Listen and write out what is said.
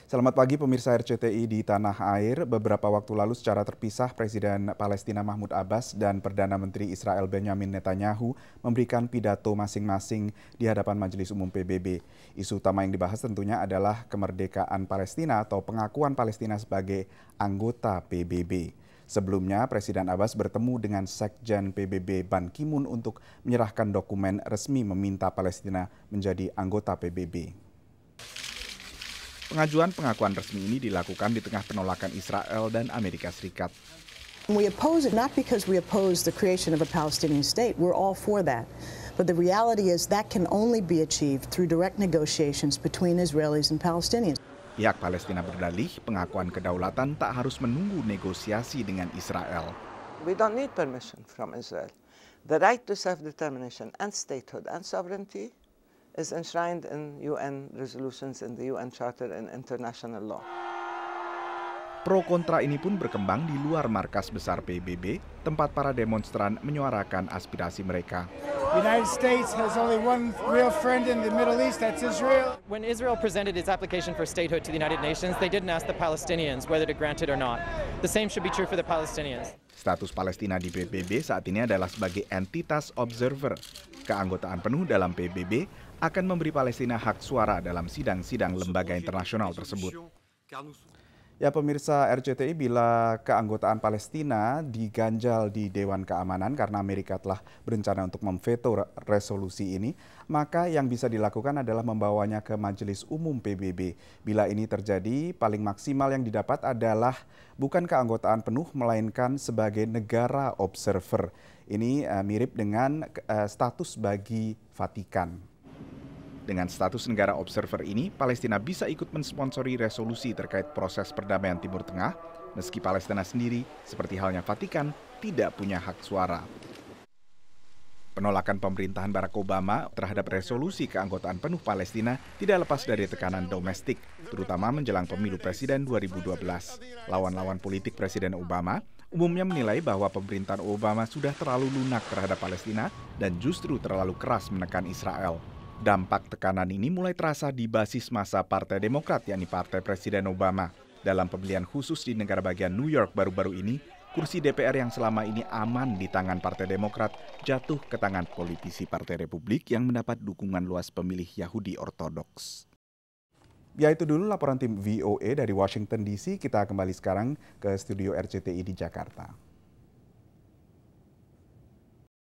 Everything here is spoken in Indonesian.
Selamat pagi pemirsa RCTI di tanah air. Beberapa waktu lalu secara terpisah Presiden Palestina Mahmud Abbas dan Perdana Menteri Israel Benjamin Netanyahu memberikan pidato masing-masing di hadapan Majelis Umum PBB. Isu utama yang dibahas tentunya adalah kemerdekaan Palestina atau pengakuan Palestina sebagai anggota PBB. Sebelumnya, Presiden Abbas bertemu dengan Sekjen PBB Ban Ki-moon untuk menyerahkan dokumen resmi meminta Palestina menjadi anggota PBB. Pengajuan pengakuan resmi ini dilakukan di tengah penolakan Israel dan Amerika Serikat. We oppose it not because we oppose the creation of a Palestinian state. We're all for that. But the reality is that can only be achieved through direct negotiations between Israelis and Palestinians. Pihak Palestina berdalih pengakuan kedaulatan tak harus menunggu negosiasi dengan Israel. We don't need permission from Israel. The right to self-determination and statehood and sovereignty is enshrined in UN resolutions, in the UN Charter and international law. Pro kontra ini pun berkembang di luar markas besar PBB, tempat para demonstran menyuarakan aspirasi mereka. The United States has only one real friend in the Middle East, that's Israel. When Israel presented its application for statehood to the United Nations, they didn't ask the Palestinians whether to grant it or not. The same should be true for the Palestinians. Status Palestina di PBB saat ini adalah sebagai entitas observer. Keanggotaan penuh dalam PBB akan memberi Palestina hak suara dalam sidang-sidang lembaga internasional tersebut. Ya pemirsa RCTI, bila keanggotaan Palestina diganjal di Dewan Keamanan karena Amerika telah berencana untuk memveto resolusi ini, maka yang bisa dilakukan adalah membawanya ke Majelis Umum PBB. Bila ini terjadi, paling maksimal yang didapat adalah bukan keanggotaan penuh, melainkan sebagai negara observer. Ini mirip dengan status bagi Vatikan. Dengan status negara observer ini, Palestina bisa ikut mensponsori resolusi terkait proses perdamaian Timur Tengah, meski Palestina sendiri, seperti halnya Vatikan, tidak punya hak suara. Penolakan pemerintahan Barack Obama terhadap resolusi keanggotaan penuh Palestina tidak lepas dari tekanan domestik, terutama menjelang pemilu presiden 2012. Lawan-lawan politik Presiden Obama umumnya menilai bahwa pemerintahan Obama sudah terlalu lunak terhadap Palestina dan justru terlalu keras menekan Israel. Dampak tekanan ini mulai terasa di basis massa Partai Demokrat, yakni Partai Presiden Obama. Dalam pemilihan khusus di negara bagian New York baru-baru ini, kursi DPR yang selama ini aman di tangan Partai Demokrat jatuh ke tangan politisi Partai Republik yang mendapat dukungan luas pemilih Yahudi Ortodoks. Ya itu dulu laporan tim VOA dari Washington DC. Kita kembali sekarang ke studio RCTI di Jakarta.